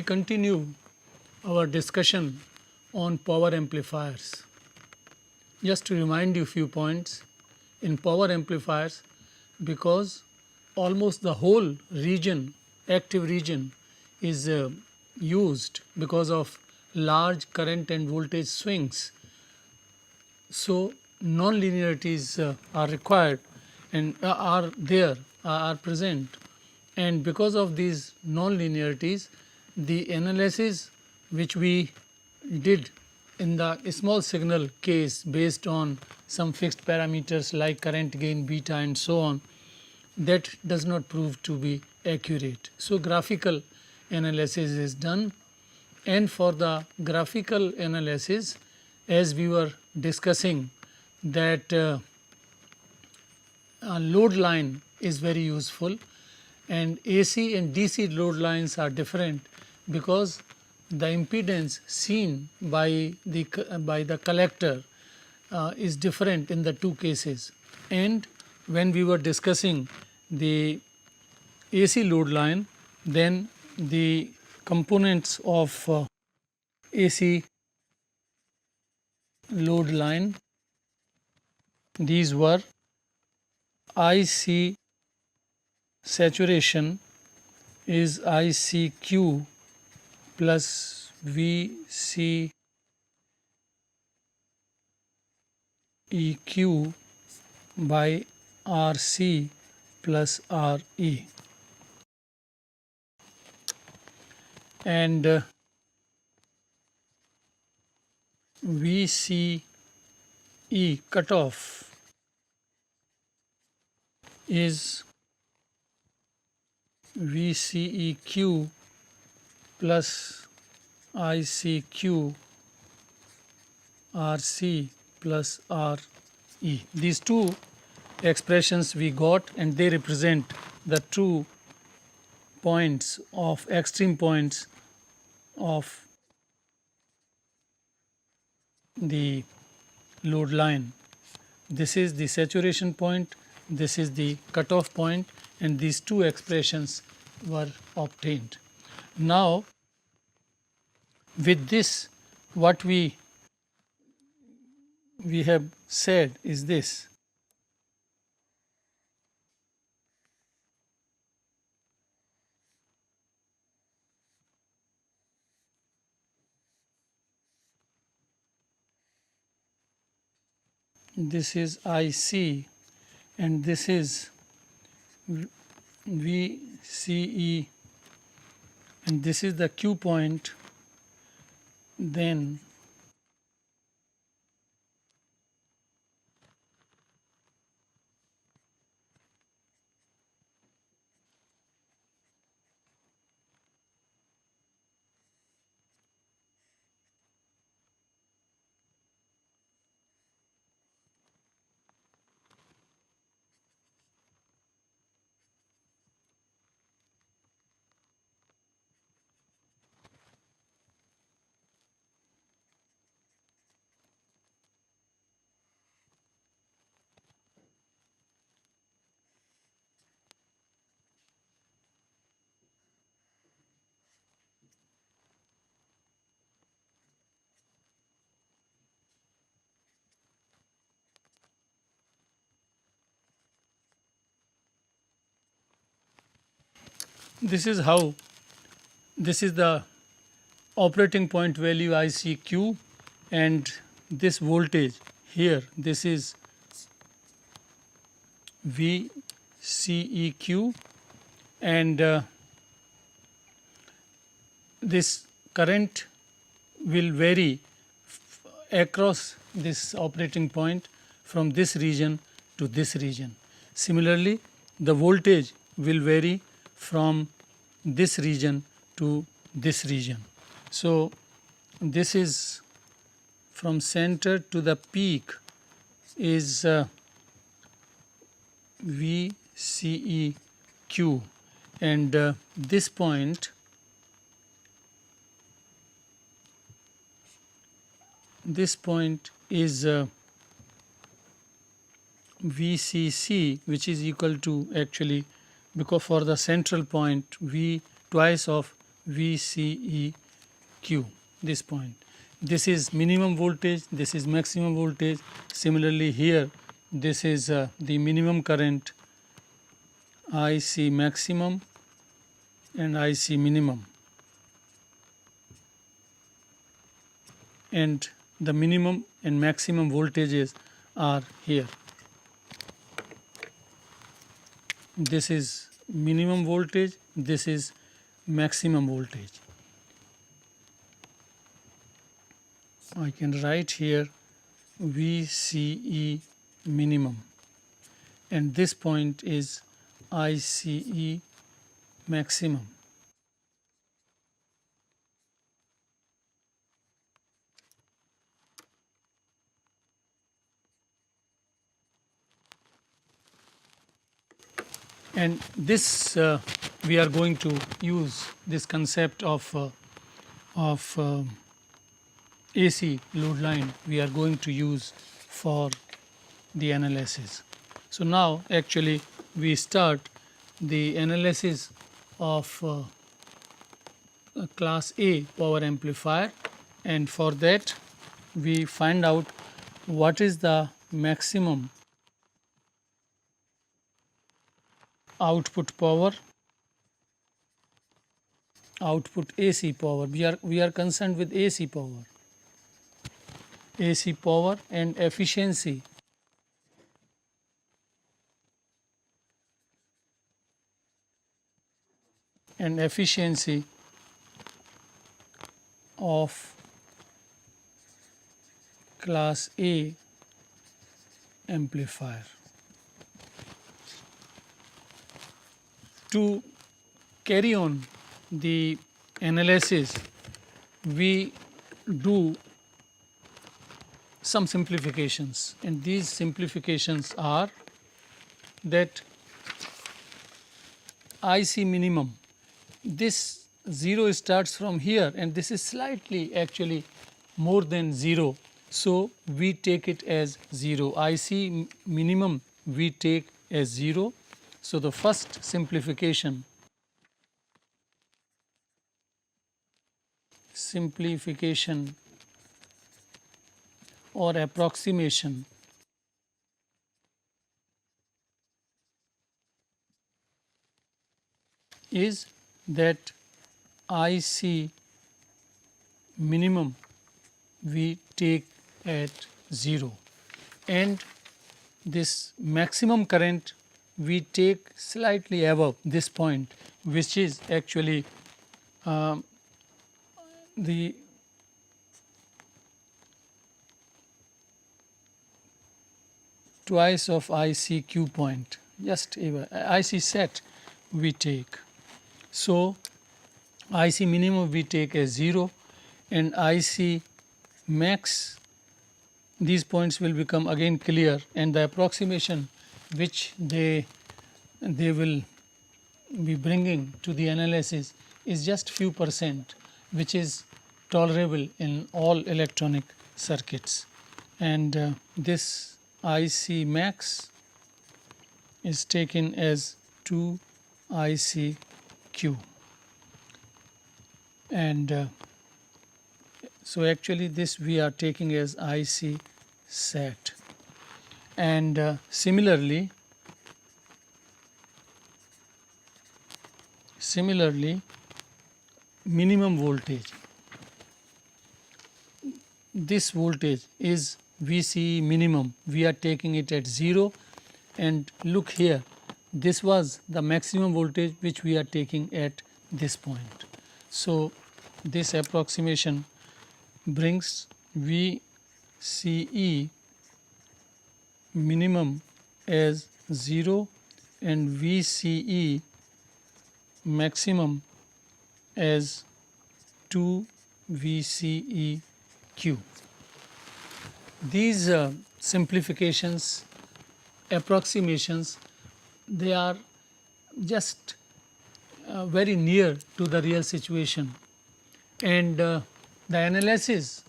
continue our discussion on power amplifiers. Just to remind you few points, in power amplifiers, because almost the whole region, active region is used because of large current and voltage swings. So, non-linearities are required and are there, are present, and because of these non-linearities, the analysis which we did in the small signal case based on some fixed parameters like current gain beta and so on, that does not prove to be accurate. So, graphical analysis is done, and for the graphical analysis, as we were discussing, that a load line is very useful, and AC and DC load lines are different because the impedance seen by the collector is different in the two cases. And when we were discussing the AC load line, then the components of AC load line, these were IC saturation is ICQ plus VCEQ by RC plus RE, and VCE cutoff is VCEQ plus ICQ RC plus RE. These two expressions we got, and they represent the two points of extreme points of the load line. This is the saturation point, this is the cutoff point, and these two expressions were obtained. Now, with this, what we have said is this: this is IC and this is VCE, and this is the Q point, then this is how, this is the operating point value ICQ, and this voltage here, this is VCEQ, and this current will vary across this operating point from this region to this region. Similarly, the voltage will vary from this region to this region. So, this is from center to the peak is VCEQ, and this point is VCC, which is equal to, actually, because for the central point V twice of VCEQ, this point. This is minimum voltage, this is maximum voltage. Similarly here, this is the minimum current IC maximum and IC minimum, and the minimum and maximum voltages are here. This is minimum voltage, this is maximum voltage. I can write here VCE minimum, and this point is ICE maximum. And this we are going to use this concept of AC load line, we are going to use for the analysis. So now actually we start the analysis of class A power amplifier, and for that we find out what is the maximum output power, output AC power. We are concerned with AC power and efficiency of class A amplifier. To carry on the analysis, we do some simplifications, and these simplifications are that IC minimum, this 0 starts from here and this is slightly actually more than 0. So, we take it as 0, IC minimum we take as 0. So, the first simplification or approximation is that IC minimum we take at 0, and this maximum current we take slightly above this point, which is actually the twice of ICQ point, just IC set we take. So, IC minimum we take as 0 and IC max, these points will become again clear, and the approximation which they will be bringing to the analysis is just few percent, which is tolerable in all electronic circuits, and this IC max is taken as 2 ICQ, and so actually this we are taking as IC set. And similarly minimum voltage, this voltage is VCE minimum, we are taking it at 0, and look here, this was the maximum voltage which we are taking at this point. So, this approximation brings VCE minimum as 0 and VCE maximum as 2 VCEQ. These simplifications, approximations, they are just very near to the real situation, and the analysis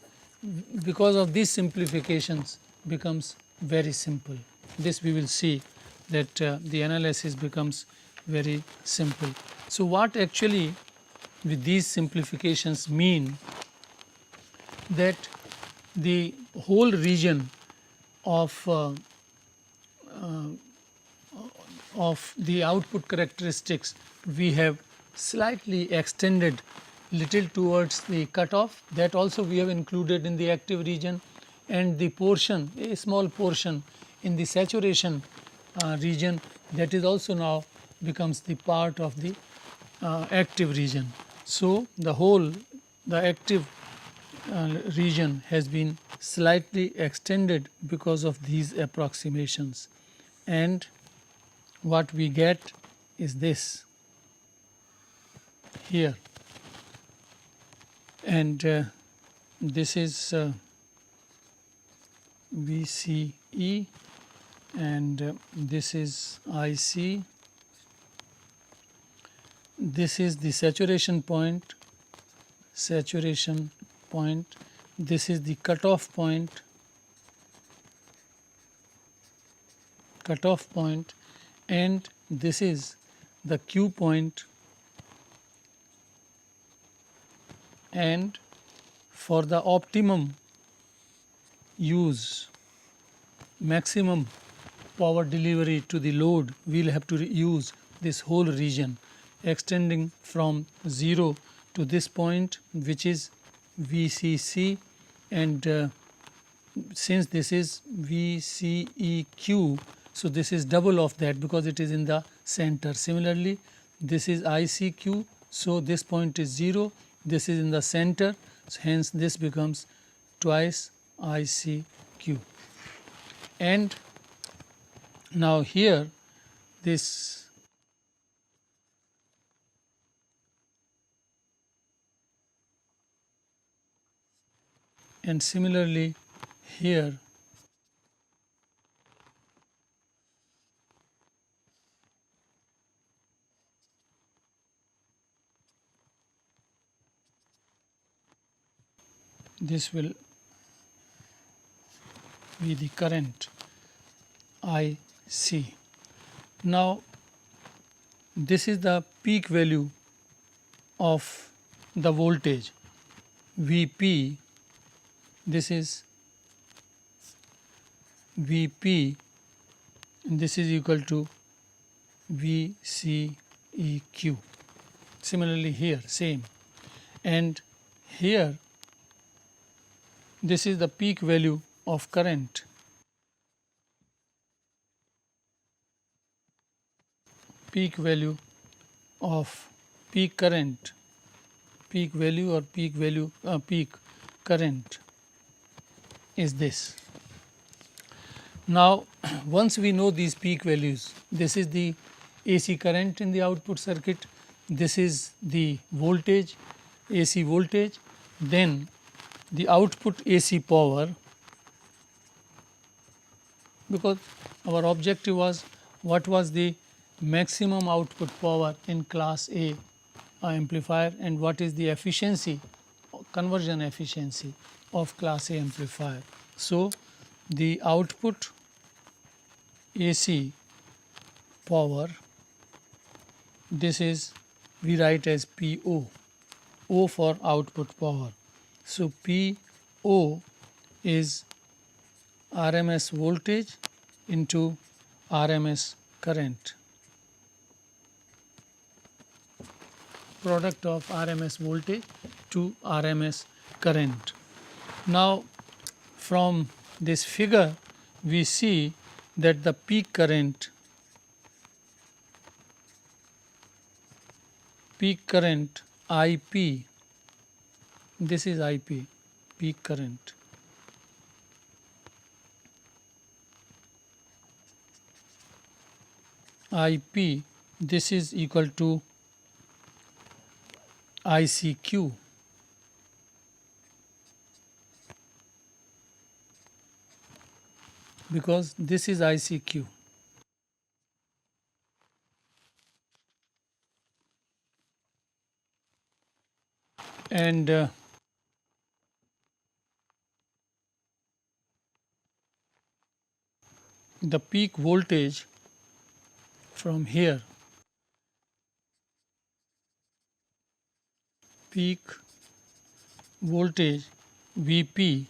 because of these simplifications becomes very simple. This we will see that the analysis becomes very simple. So, what actually with these simplifications mean that the whole region of the output characteristics we have slightly extended little towards the cutoff, that also we have included in the active region, and the portion, a small portion in the saturation region, that is also now becomes the part of the active region. So, the active region has been slightly extended because of these approximations, and what we get is this here, and this is VCE, and this is IC. This is the saturation point, this is the cutoff point, and this is the Q point, and for the optimum use, maximum power delivery to the load, we will have to use this whole region extending from 0 to this point, which is VCC, and since this is VCEQ, so this is double of that because it is in the center. Similarly, this is ICQ, so this point is 0, this is in the center, so hence this becomes twice ICQ. And now here this and similarly here this will be the current IC. Now this is the peak value of the voltage Vp, this is Vp, and this is equal to VCEQ. Similarly here same, and here this is the peak value of current, peak value of peak current, peak value or peak value peak current is this. Now once we know these peak values, this is the AC current in the output circuit, this is the voltage, AC voltage, then the output AC power, because our objective was what was the maximum output power in class A amplifier and what is the efficiency, conversion efficiency of class A amplifier. So the output AC power, this is we write as PO, O for output power. So PO is RMS voltage into RMS current, product of RMS voltage to RMS current. Now from this figure we see that the peak current IP, this is IP, peak current, IP, this is equal to ICQ, because this is ICQ. And the peak voltage from here peak voltage Vp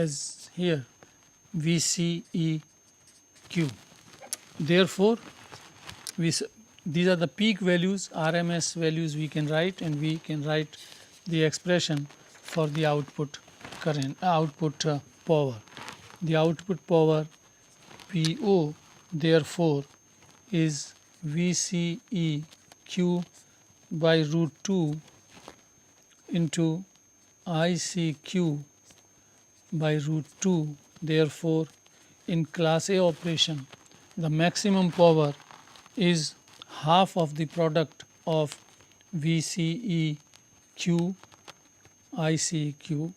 as here VCEQ. Therefore, these are the peak values, RMS values we can write, and we can write the expression for the output current, power. The output power PO therefore is VCEQ by root 2 into ICQ by root 2. Therefore, in class A operation, the maximum power is half of the product of VCEQ ICQ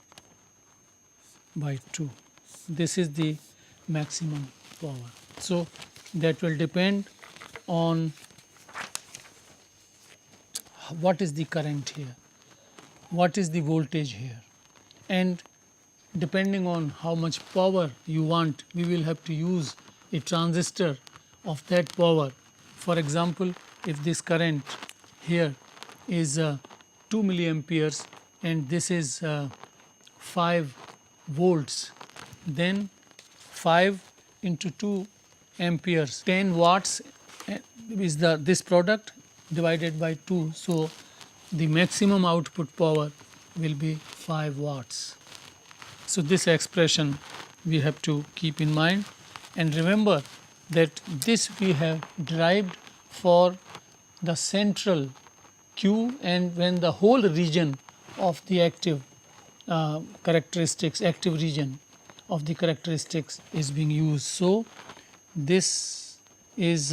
by 2. This is the maximum power. So, that will depend on what is the current here, what is the voltage here, and depending on how much power you want, we will have to use a transistor of that power. For example, if this current here is 2 milliamperes and this is 5 volts, then 5 into 2 amperes, 10 watts is this product divided by 2. So, the maximum output power will be 5 watts. So, this expression we have to keep in mind, and remember that this we have derived for the central Q, and when the whole region of the active characteristics, active region of the characteristics is being used. So, this is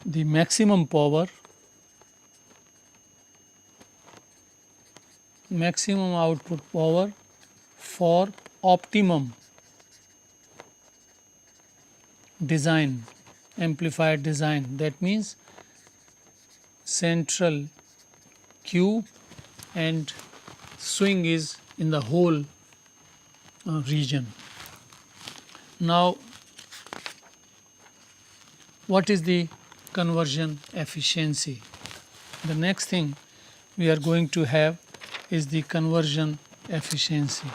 the maximum power, maximum output power for optimum design, amplifier design. That means central Q and swing is in the whole region. Now, what is the conversion efficiency? The next thing we are going to have is the conversion efficiency.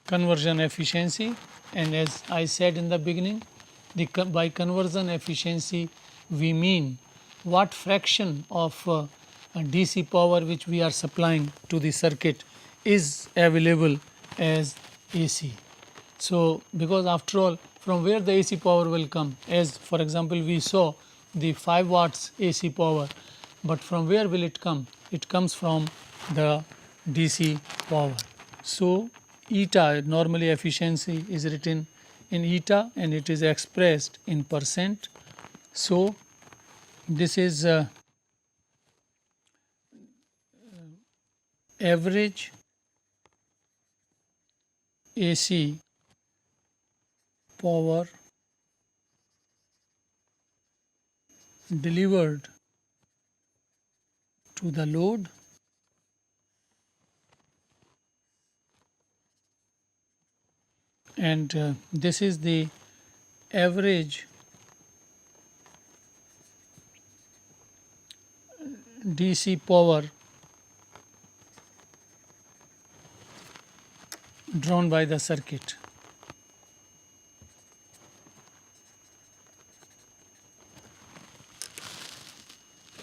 Conversion efficiency, and as I said in the beginning, by conversion efficiency we mean what fraction of DC power which we are supplying to the circuit is available as AC. So, because after all, from where the AC power will come, as for example we saw the 5 watts AC power, but from where will it come? It comes from the DC power. So, eta, normally efficiency is written in eta and it is expressed in percent. So, this is average AC power delivered to the load and this is the average DC power drawn by the circuit.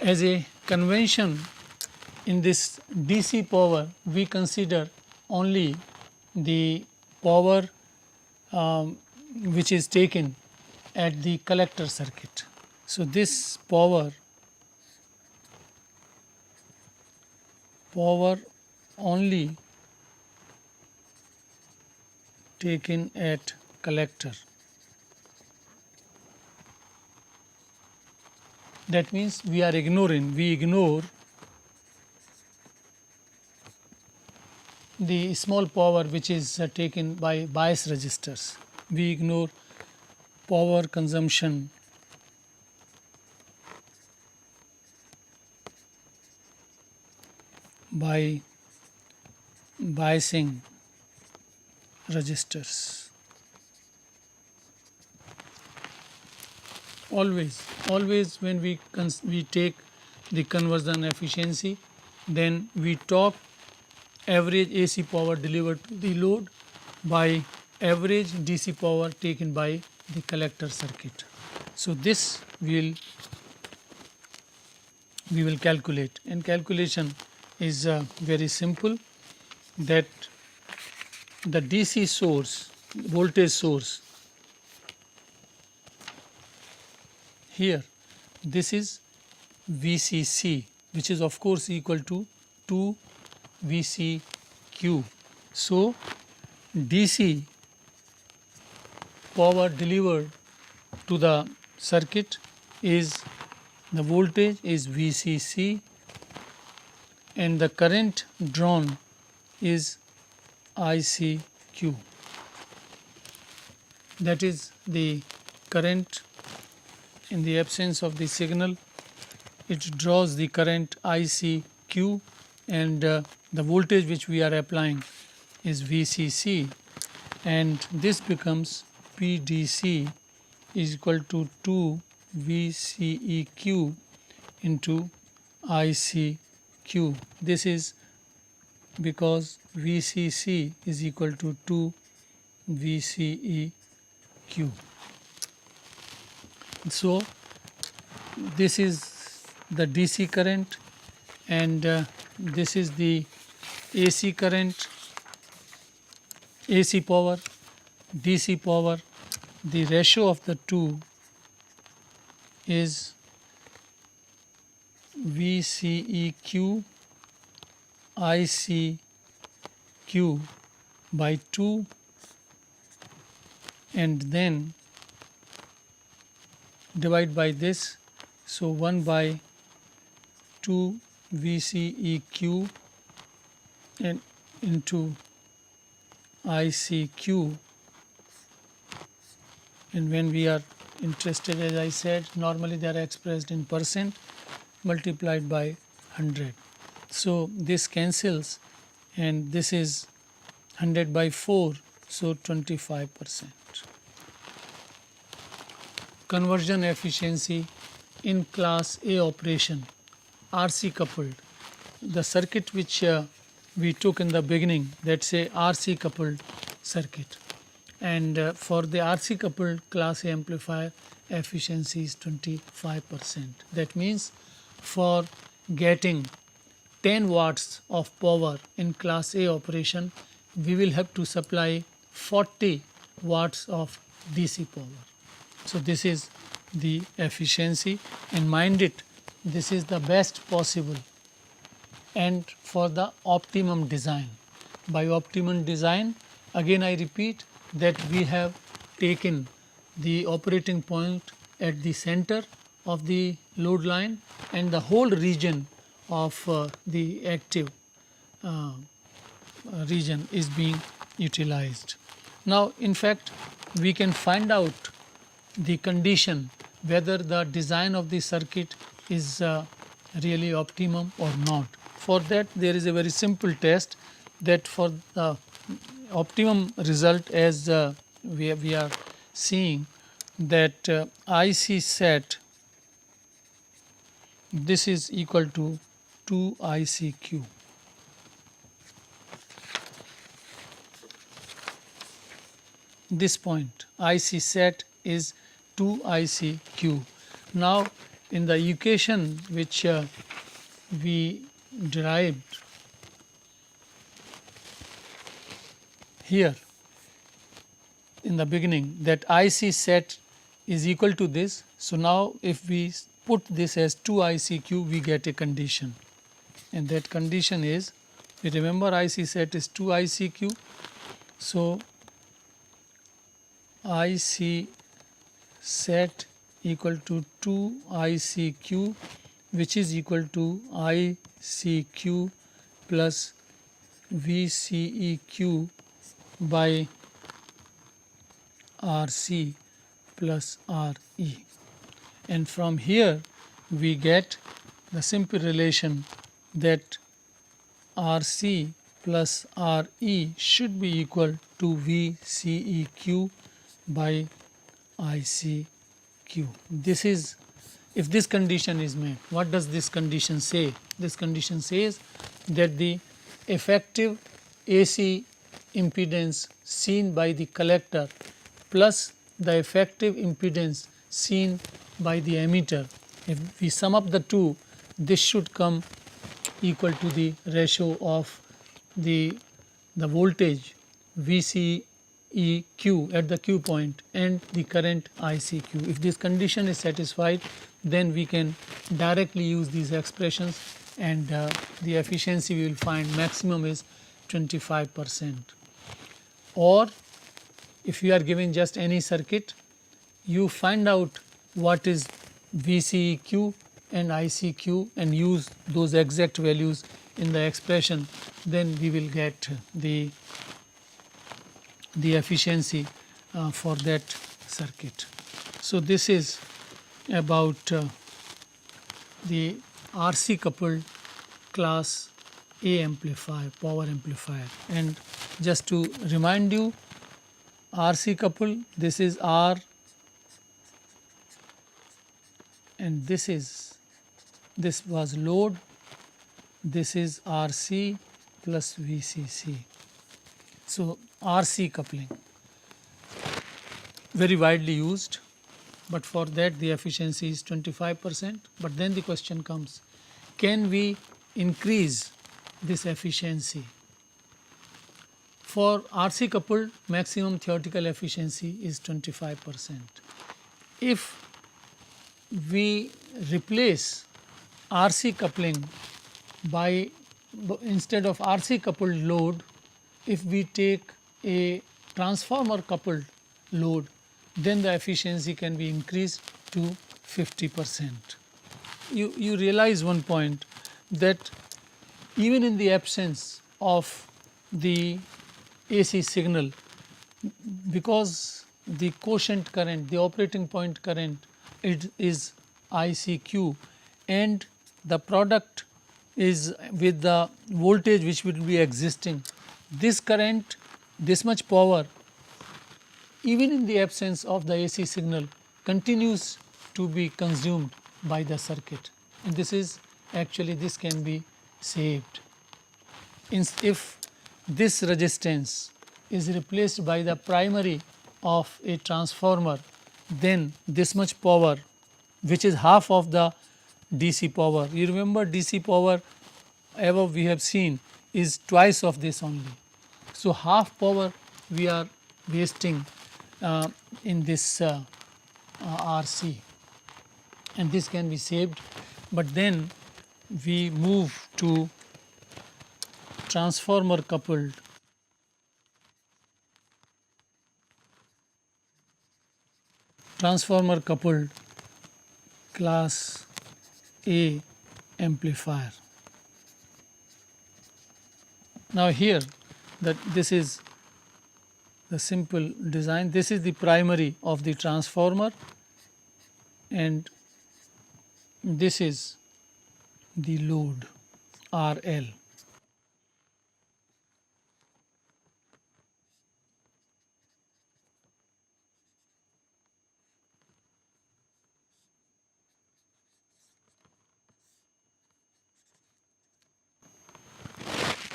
As a convention in this DC power, we consider only the power which is taken at the collector circuit. So, this power only taken at collector. That means we ignore the small power which is taken by bias resistors. We ignore power consumption by biasing resistors. Always when we take the conversion efficiency, then we talk average AC power delivered to the load by average DC power taken by the collector circuit. So this we will calculate, and calculation is very simple, that the DC source, voltage source, here this is VCC, which is of course equal to 2 VCQ. So DC power delivered to the circuit is, the voltage is VCC, and the current drawn is ICQ. That is the current in the absence of the signal. It draws the current ICQ, and the voltage which we are applying is VCC, and this becomes PDC is equal to 2 VCEQ into ICQ. This is because VCC is equal to 2 VCEQ. So this is the DC current, and this is the AC current, AC power, DC power. The ratio of the two is VCEQ ICQ by 2, and then divide by this. So 1 by 2 VCEQ and into ICQ, and when we are interested, as I said, normally they are expressed in percent multiplied by 100. So this cancels, and this is 100 by 4, so 25%. Conversion efficiency in class A operation, RC coupled. The circuit which we took in the beginning, that's a RC coupled circuit, and for the RC coupled class A amplifier, efficiency is 25%. That means for getting 10 watts of power in class A operation, we will have to supply 40 watts of DC power. So this is the efficiency, and mind it, this is the best possible and for the optimum design. By optimum design, again I repeat that we have taken the operating point at the center of the load line, and the whole region of the active region is being utilized. Now in fact we can find out the condition whether the design of the circuit is really optimum or not. For that there is a very simple test, that for the optimum result, as we are seeing that IC set, this is equal to 2 ICQ. This point IC set is 2 ICQ. Now in the equation which we derived here in the beginning, that IC set is equal to this. So now if we put this as 2 ICQ, we get a condition, and that condition is, we remember IC set is 2 ICQ. So IC set equal to 2 ICQ, which is equal to ICQ plus VCEQ by RC plus RE. And from here we get the simple relation that RC plus RE should be equal to VCEQ by ICQ. This is, if this condition is met. What does this condition say? This condition says that the effective AC impedance seen by the collector plus the effective impedance seen by the emitter, if we sum up the two, this should come equal to the ratio of the voltage VCEQ at the Q point and the current ICQ. If this condition is satisfied, then we can directly use these expressions, and the efficiency we will find maximum is 25%. Or if you are given just any circuit, you find out what is VCEQ and ICQ and use those exact values in the expression, then we will get the efficiency for that circuit. So, this is about the RC coupled class A amplifier, power amplifier. And just to remind you, RC coupled, this is R and this was load, this is RC plus VCC. So, RC coupling very widely used, but for that the efficiency is 25%. But then the question comes, can we increase this efficiency? For RC coupled, maximum theoretical efficiency is 25%. If we replace RC coupling by, instead of RC coupled load, if we take a transformer coupled load, then the efficiency can be increased to 50%. You realize one point, that even in the absence of the AC signal, because the quotient current, the operating point current, it is ICQ, and the product is with the voltage which will be existing, this current, this much power, even in the absence of the AC signal, continues to be consumed by the circuit, and this is actually, this can be saved. If this resistance is replaced by the primary of a transformer, then this much power, which is half of the DC power, you remember DC power above we have seen is twice of this only. So, half power we are wasting in this RC, and this can be saved. But then we move to transformer coupled class A amplifier. Now, here that this is the simple design, this is the primary of the transformer and this is the load RL.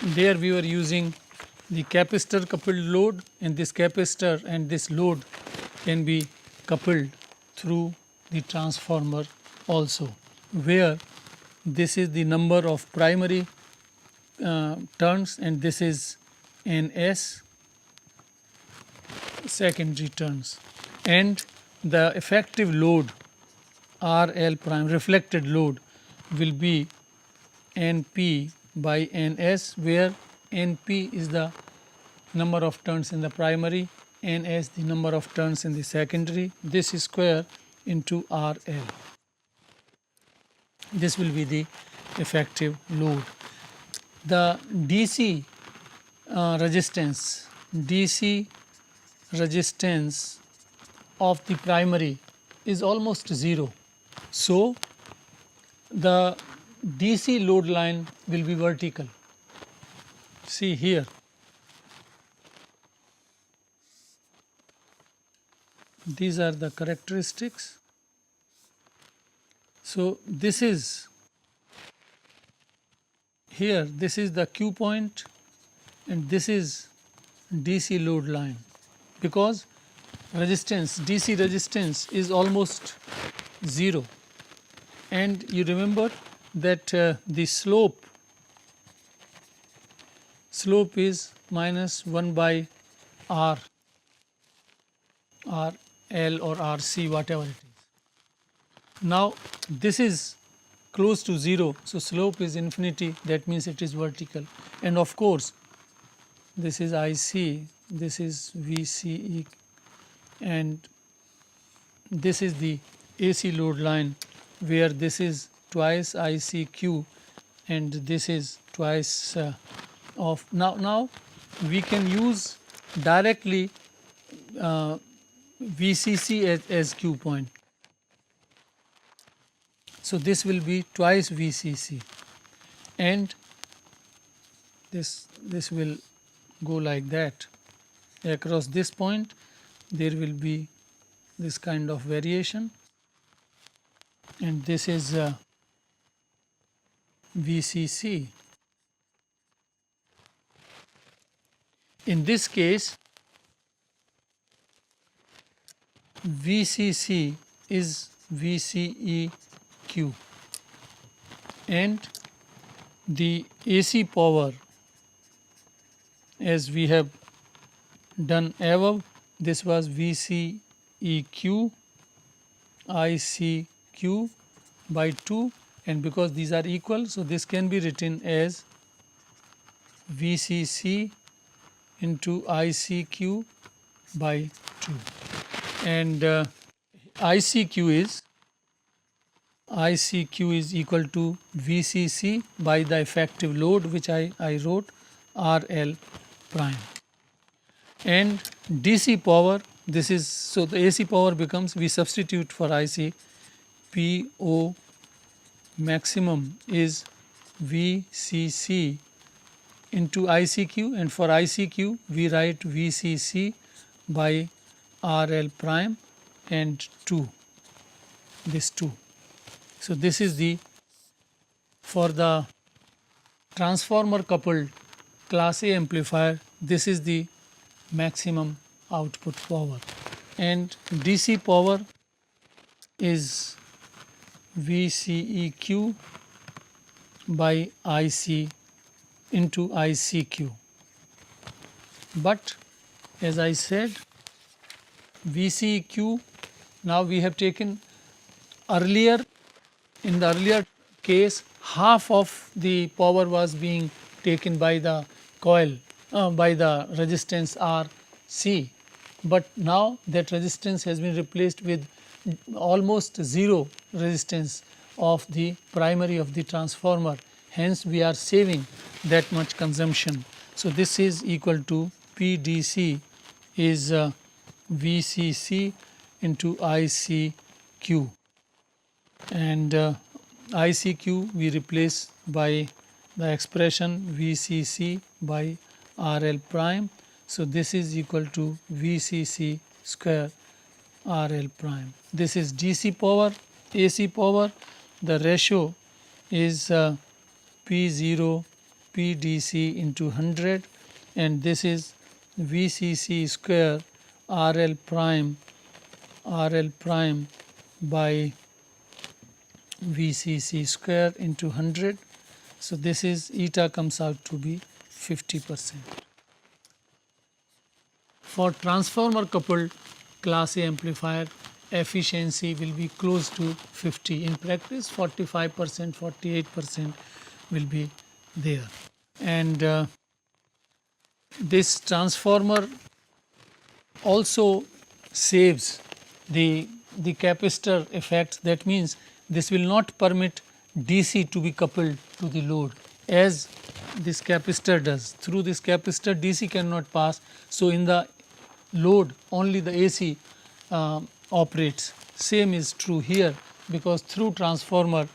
There we were using the capacitor coupled load, and this capacitor and this load can be coupled through the transformer also, where this is the number of primary turns and this is NS secondary turns, and the effective load RL prime, reflected load, will be NP by NS, where NP is the number of turns in the primary, NS the number of turns in the secondary, this is square into RL. This will be the effective load. The DC resistance of the primary is almost 0. So, the DC load line will be vertical see here, these are the characteristics. So, this is here, this is the Q point and this is DC load line, because resistance, DC resistance is almost 0, and you remember that the slope is minus 1 by R, L or RC, whatever it is. Now, this is close to 0, so slope is infinity, that means it is vertical, and of course this is IC, this is VCE, and this is the AC load line, where this is twice ICQ and this is twice of. Now we can use directly VCC as Q point. So, this will be twice VCC, and this will go like that. Across this point there will be this kind of variation, and this is VCC. In this case, VCC is VCEQ, and the AC power, as we have done above, this was VCEQ ICQ by 2, and because these are equal, so this can be written as VCC into ICQ by 2, and ICQ is equal to VCC by the effective load, which I wrote RL prime, and DC power, this is, so the AC power becomes, we substitute for IC, PO maximum is VCC into ICQ, and for ICQ we write VCC by RL prime and 2, this 2. So, this is the, for the transformer coupled class A amplifier, this is the maximum output power, and DC power is VCEQ by IC into ICQ. But as I said, VCEQ, now we have taken earlier, in the earlier case, half of the power was being taken by the coil, by the resistance RC, but now that resistance has been replaced with almost 0 resistance of the primary of the transformer, hence we are saving that much consumption. So, this is equal to PDC is VCC into ICQ, and ICQ we replace by the expression VCC by RL prime. So, this is equal to VCC square RL prime. This is DC power, AC power, the ratio is P0 PDC into 100, and this is VCC square RL prime by VCC square into 100. So, this is eta comes out to be 50%. For transformer coupled class A amplifier, efficiency will be close to 50. In practice 45%, 48% will be there, and this transformer also saves the capacitor effect. That means this will not permit DC to be coupled to the load as this capacitor does. Through this capacitor DC cannot pass. So, in the load only the AC operates. Same is true here, because through transformer,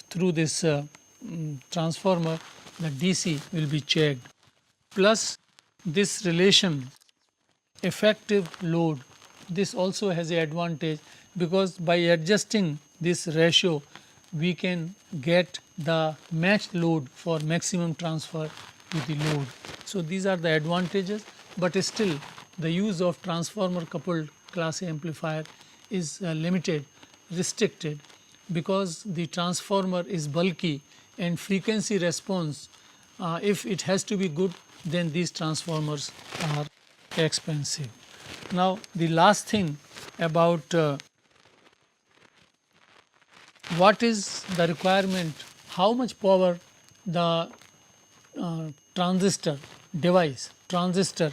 through this transformer, the DC will be checked. plus this relation effective load. This also has an advantage, because by adjusting this ratio we can get the matched load for maximum transfer to the load. So, these are the advantages, but still the use of transformer coupled class A amplifier is limited, restricted, because the transformer is bulky and frequency response, if it has to be good, then these transformers are expensive. Now, the last thing about what is the requirement, how much power the transistor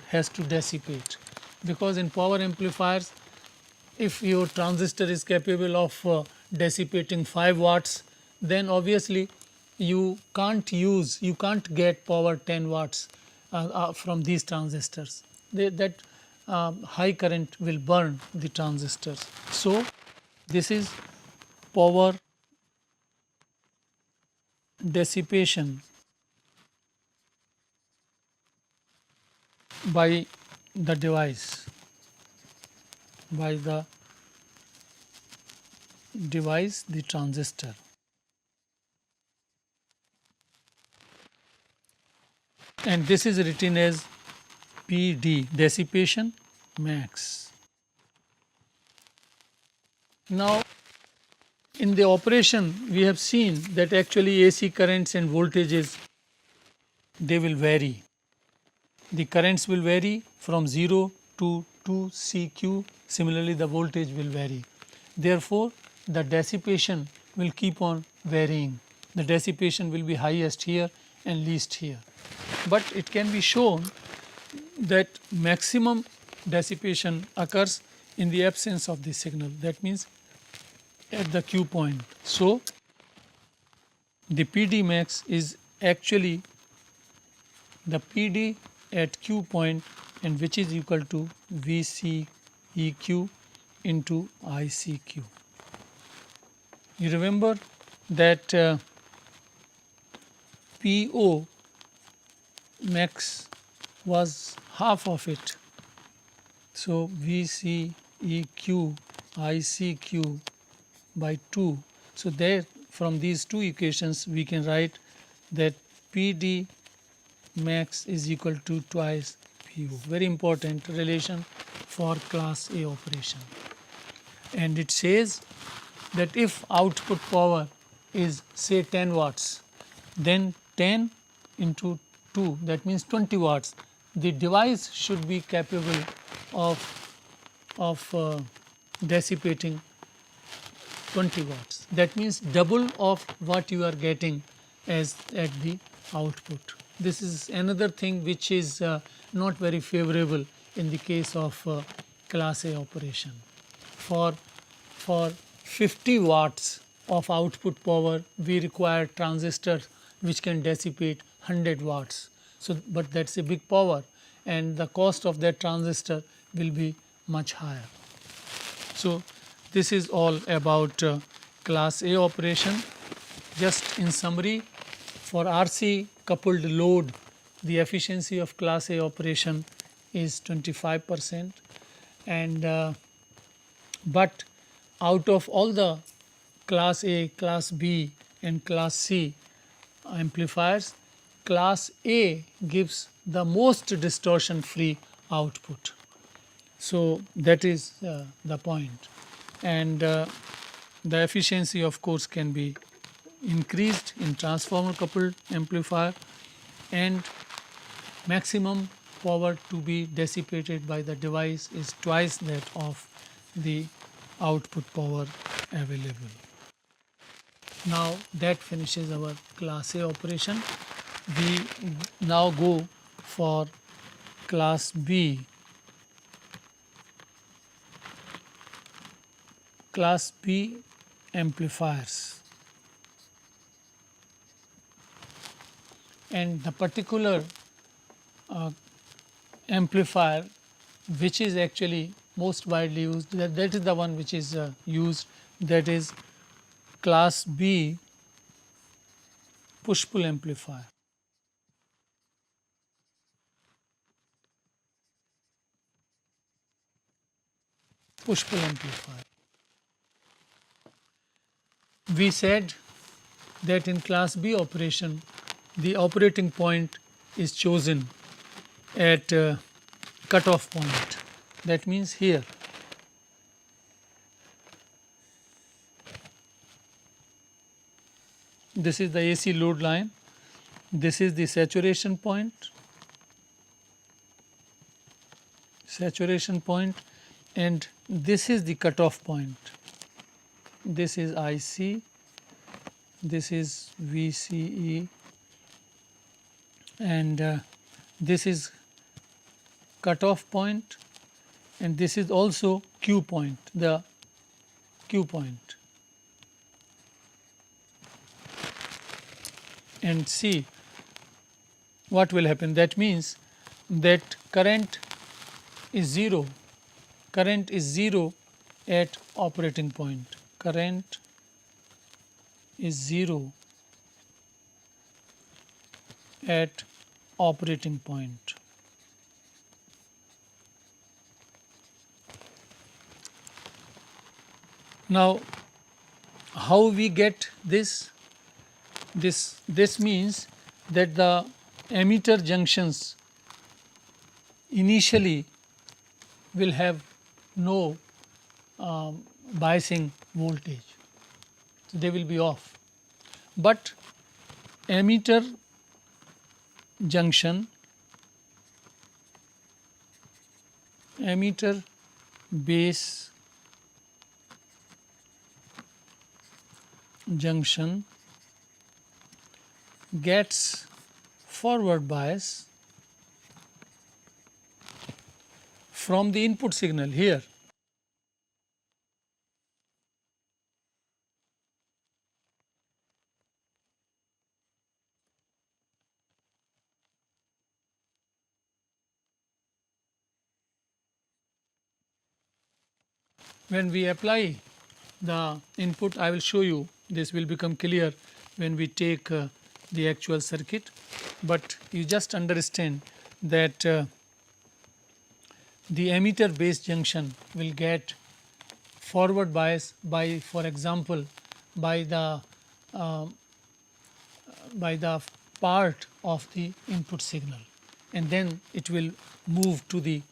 has to dissipate, because in power amplifiers, if your transistor is capable of dissipating 5 watts, then obviously you can't get power 10 watts from these transistors. That high current will burn the transistors. So, this is power dissipation by the device, the transistor. And this is written as PD, dissipation max. Now, in the operation we have seen that actually AC currents and voltages, they will vary. The currents will vary from 0 to 2 CQ, similarly the voltage will vary. Therefore, the dissipation will keep on varying. The dissipation will be highest here and least here. But it can be shown that maximum dissipation occurs in the absence of the signal, that means at the Q point. So, the PD max is actually the PD at Q point, and which is equal to VCEQ into ICQ. You remember that PO max was half of it. So, VCEQ ICQ by 2. So, there from these two equations we can write that PD max is equal to twice PO. Very important relation for class A operation. And it says that if output power is say 10 watts, then 10 into 2, that means 20 watts. The device should be capable of dissipating 20 watts. That means double of what you are getting as at the output. This is another thing which is not very favorable in the case of class A operation. For 50 watts of output power, we require transistors which can dissipate 100 watts. So, but that is a big power, and the cost of that transistor will be much higher. So, this is all about class A operation. Just in summary, for RC coupled load, the efficiency of class A operation is 25%, and but out of all the class A, class B and class C amplifiers, class A gives the most distortion free output. So, that is the point, and the efficiency of course can be increased in transformer coupled amplifier, and maximum power to be dissipated by the device is twice that of the output power available. Now, that finishes our class A operation. We now go for class B. Class B amplifiers, and the particular amplifier which is actually most widely used, that is the one which is used, that is class B push pull amplifier. push-pull amplifier. We said that in class B operation the operating point is chosen at cutoff point, that means here. This is the AC load line, this is the saturation point, and this is the cutoff point. This is IC, this is VCE, and this is cutoff point, and this is also Q point, the Q point. And see what will happen. That means that current is 0, current is 0 at operating point, current is 0 at operating point. Now, how we get this? This means that the emitter junctions initially will have no biasing voltage, so they will be off, but emitter junction, emitter base junction gets forward bias from the input signal here. When we apply the input, I will show you, this will become clear when we take the actual circuit, but you just understand that the emitter base junction will get forward bias by, for example, by the part of the input signal, and then it will move to the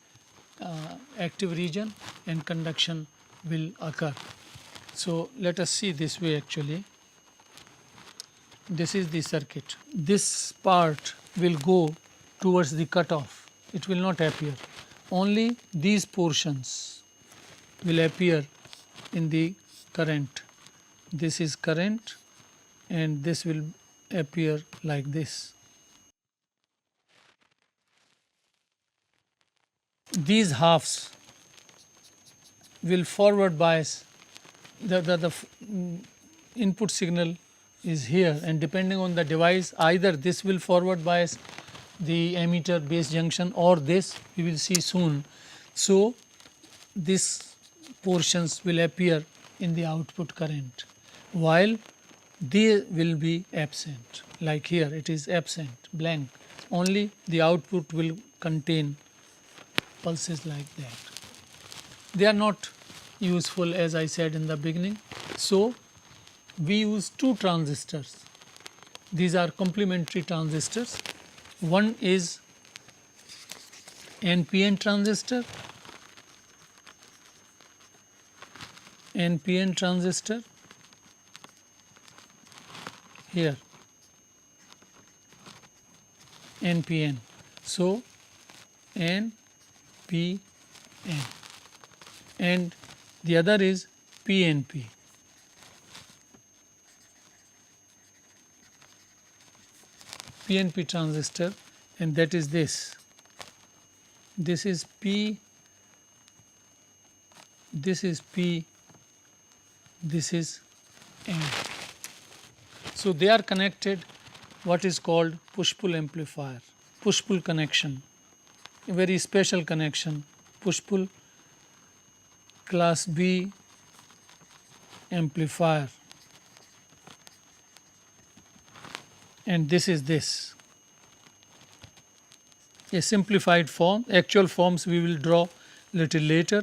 active region and conduction will occur. So, let us see this way actually. This is the circuit. This part will go towards the cutoff, it will not appear. Only these portions will appear in the current. This is current and this will appear like this. These halves will forward bias, the input signal is here, and depending on the device, either this will forward bias the emitter base junction or this, we will see soon. So, these portions will appear in the output current, while they will be absent, like here it is absent, blank, only the output will contain pulses like that. They are not useful, as I said in the beginning. So, we use two transistors. These are complementary transistors. One is NPN transistor, here NPN. So, NPN, and the other is PNP. PNP transistor, and that is this. This is P, this is P, this is N. So, they are connected, what is called push-pull amplifier, push-pull connection, a very special connection, push-pull class B amplifier, and this is this, a simplified form. Actual forms we will draw little later.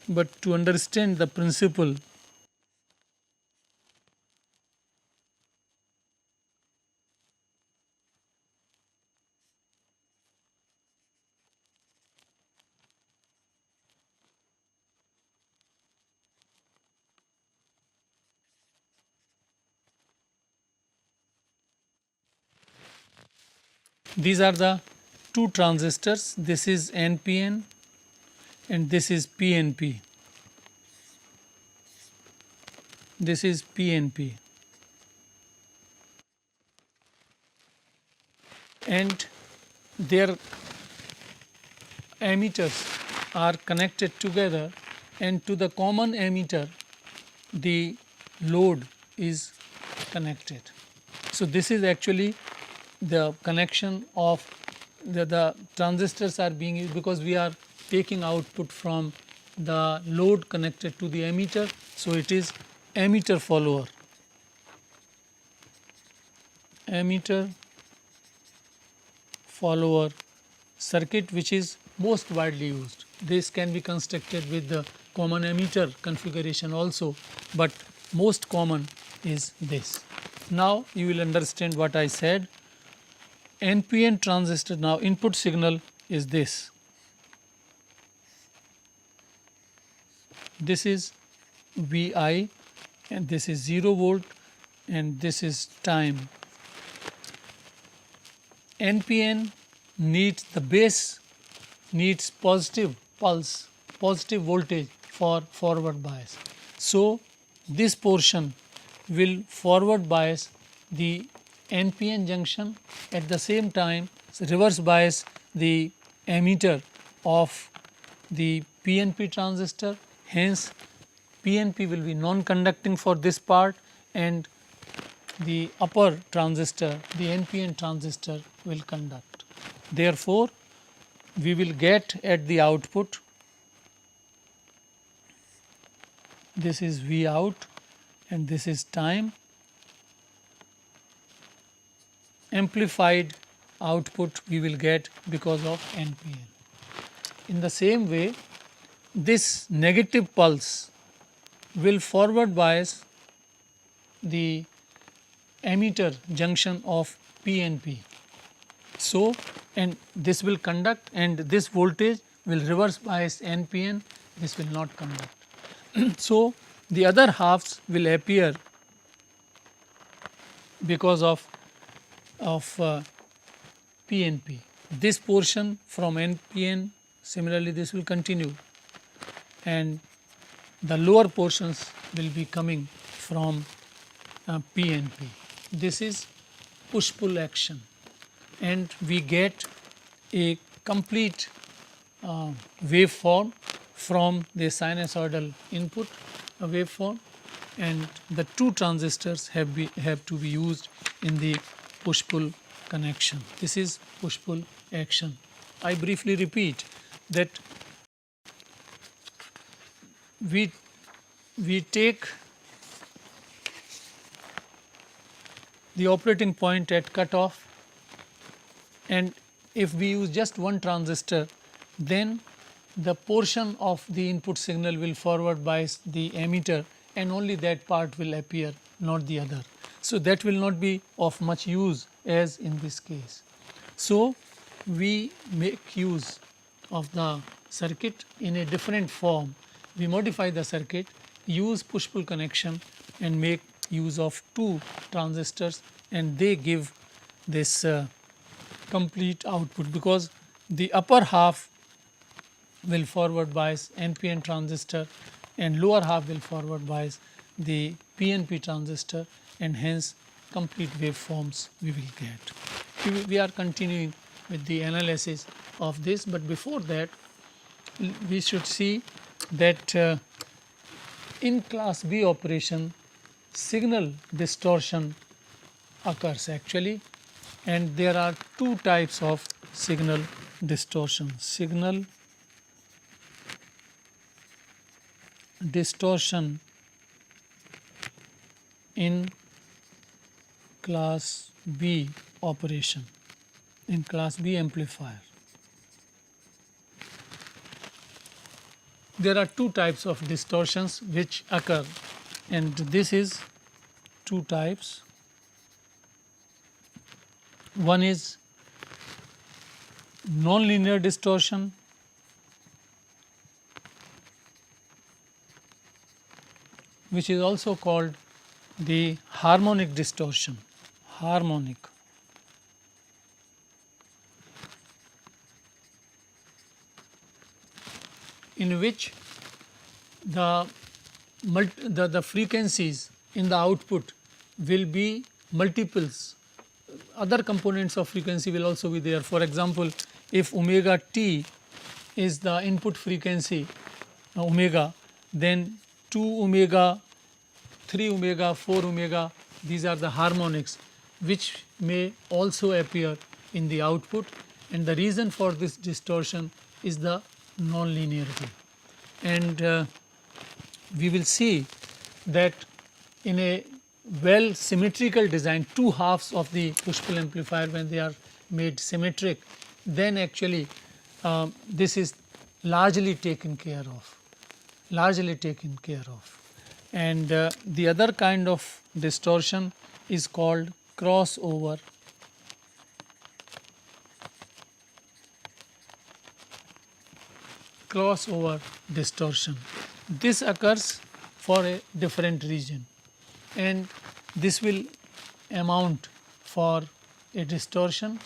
but to understand the principle, these are the two transistors. This is NPN and this is PNP. This is PNP. And their emitters are connected together, and to the common emitter the load is connected. So, this is actually the connection of the transistors are being used because we are taking output from the load connected to the emitter. So, it is emitter follower, emitter follower circuit, which is most widely used. This can be constructed with the common emitter configuration also, but most common is this. Now, you will understand what I said. NPN transistor, now input signal is this. This is Vi and this is 0 volt and this is time. NPN needs, the base needs positive pulse, positive voltage for forward bias. So, this portion will forward bias the NPN junction, at the same time reverse bias the emitter of the PNP transistor. Hence, PNP will be non-conducting for this part and the upper transistor, the NPN transistor will conduct. Therefore, we will get at the output, this is V out and this is time, amplified output we will get because of NPN. In the same way, this negative pulse will forward bias the emitter junction of PNP. So, and this will conduct and this voltage will reverse bias NPN, this will not conduct. So, the other halves will appear because of PNP. This portion from NPN, similarly this will continue and the lower portions will be coming from PNP. This is push-pull action and we get a complete waveform from the sinusoidal input waveform, and the two transistors have to be used in the push-pull connection. This is push-pull action. I briefly repeat that we take the operating point at cutoff, and if we use just one transistor, then the portion of the input signal will forward bias the emitter and only that part will appear, not the other. So, that will not be of much use as in this case. So, we make use of the circuit in a different form. We modify the circuit, use push-pull connection and make use of two transistors, and they give this complete output, because the upper half will forward bias NPN transistor and lower half will forward bias the PNP transistor, and hence complete waveforms we will get. We are continuing with the analysis of this, but before that we should see that in class B operation signal distortion occurs actually, and there are two types of signal distortion. Signal distortion in class B operation, in class B amplifier. there are two types of distortions which occur, and this is two types. One is nonlinear distortion, which is also called the harmonic distortion, harmonic. In which the frequencies in the output will be multiples, other components of frequency will also be there. For example, if omega t is the input frequency omega, then 2 omega, 3 omega, 4 omega, these are the harmonics which may also appear in the output, and the reason for this distortion is the non-linearity. And we will see that in a well symmetrical design, two halves of the push-pull amplifier, when they are made symmetric, then actually this is largely taken care of, And the other kind of distortion is called crossover distortion. This occurs for a different region, and this will amount for a distortion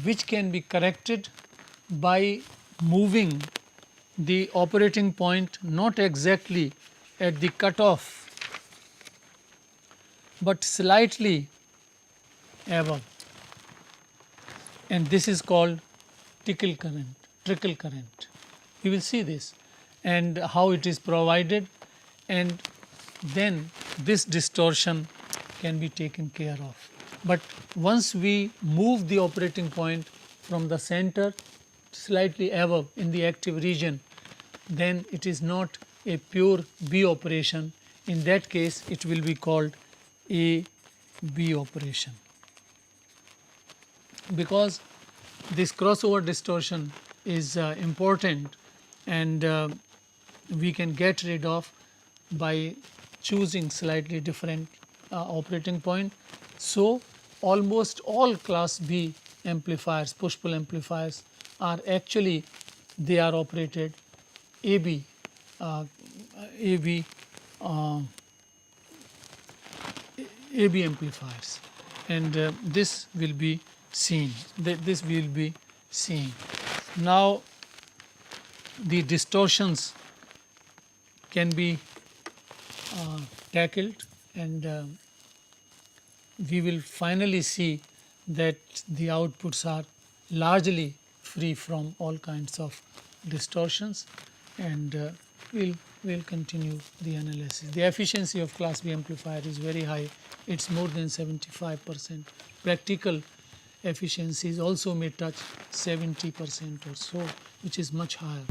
which can be corrected by moving the operating point not exactly at the cutoff, but slightly above, and this is called trickle current. We will see this and how it is provided, and then this distortion can be taken care of. But once we move the operating point from the center slightly above in the active region, then it is not a pure B operation. In that case, it will be called a B operation, because this crossover distortion is important, and we can get rid of by choosing slightly different operating point. So, almost all class B amplifiers, push-pull amplifiers, are actually, they are operated AB amplifiers, and this will be seen. Now, the distortions can be tackled, and we will finally see that the outputs are largely free from all kinds of distortions, and we'll continue the analysis. The efficiency of class B amplifier is very high, it's more than 75%. Practical efficiencies also may touch 70% or so, which is much higher.